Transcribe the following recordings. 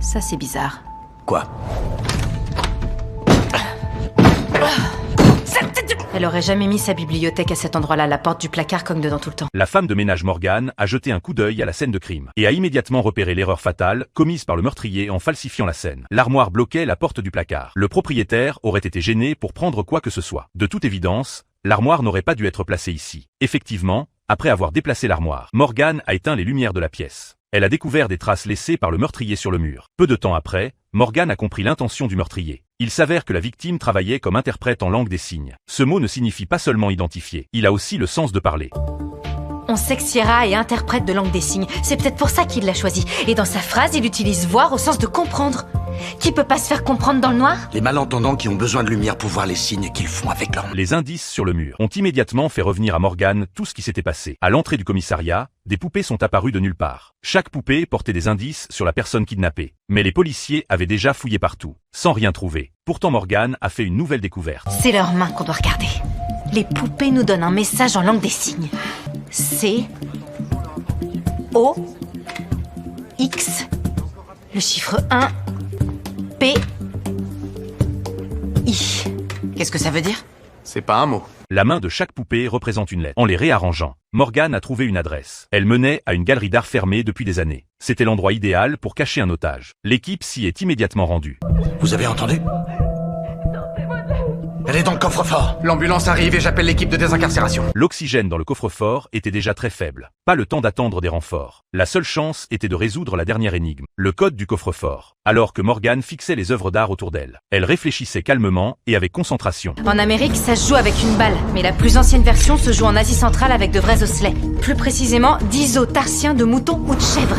Ça, c'est bizarre. Quoi? Elle aurait jamais mis sa bibliothèque à cet endroit-là, la porte du placard cogne dedans tout le temps. La femme de ménage Morgane a jeté un coup d'œil à la scène de crime et a immédiatement repéré l'erreur fatale commise par le meurtrier en falsifiant la scène. L'armoire bloquait la porte du placard. Le propriétaire aurait été gêné pour prendre quoi que ce soit. De toute évidence, l'armoire n'aurait pas dû être placée ici. Effectivement, après avoir déplacé l'armoire, Morgane a éteint les lumières de la pièce. Elle a découvert des traces laissées par le meurtrier sur le mur. Peu de temps après, Morgane a compris l'intention du meurtrier. Il s'avère que la victime travaillait comme interprète en langue des signes. Ce mot ne signifie pas seulement identifier, il a aussi le sens de parler. On sait que Sierra est interprète de langue des signes. C'est peut-être pour ça qu'il l'a choisi. Et dans sa phrase, il utilise voir au sens de comprendre. Qui peut pas se faire comprendre dans le noir? Les malentendants qui ont besoin de lumière pour voir les signes qu'ils font avec leur... Les indices sur le mur ont immédiatement fait revenir à Morgane tout ce qui s'était passé. À l'entrée du commissariat, des poupées sont apparues de nulle part. Chaque poupée portait des indices sur la personne kidnappée. Mais les policiers avaient déjà fouillé partout, sans rien trouver. Pourtant Morgane a fait une nouvelle découverte. C'est leurs mains qu'on doit regarder. Les poupées nous donnent un message en langue des signes. C O X, le chiffre 1 P I. Qu'est-ce que ça veut dire? C'est pas un mot. La main de chaque poupée représente une lettre. En les réarrangeant, Morgane a trouvé une adresse. Elle menait à une galerie d'art fermée depuis des années. C'était l'endroit idéal pour cacher un otage. L'équipe s'y est immédiatement rendue. Vous avez entendu? Elle est dans le coffre-fort. L'ambulance arrive et j'appelle l'équipe de désincarcération. L'oxygène dans le coffre-fort était déjà très faible. Pas le temps d'attendre des renforts. La seule chance était de résoudre la dernière énigme, le code du coffre-fort. Alors que Morgane fixait les œuvres d'art autour d'elle, elle réfléchissait calmement et avec concentration. En Amérique, ça se joue avec une balle, mais la plus ancienne version se joue en Asie centrale avec de vrais osselets. Plus précisément, 10 os tarsiens de mouton ou de chèvre.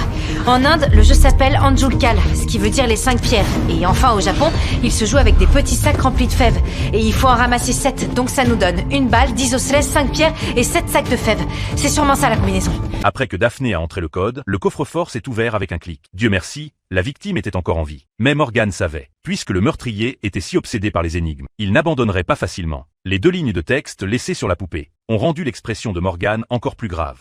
En Inde, le jeu s'appelle Anjulkal, ce qui veut dire les 5 pierres. Et enfin, au Japon, il se joue avec des petits sacs remplis de fèves. Et il faut en ramasser 7, donc ça nous donne une balle, 10 osselets, 5 pierres et 7 sacs de fèves. C'est sûrement ça la combinaison. Après que Daphné a entré le code, le coffre-fort s'est ouvert avec un clic. Dieu merci, la victime était encore en vie. Mais Morgane savait, puisque le meurtrier était si obsédé par les énigmes, il n'abandonnerait pas facilement. Les 2 lignes de texte laissées sur la poupée ont rendu l'expression de Morgane encore plus grave.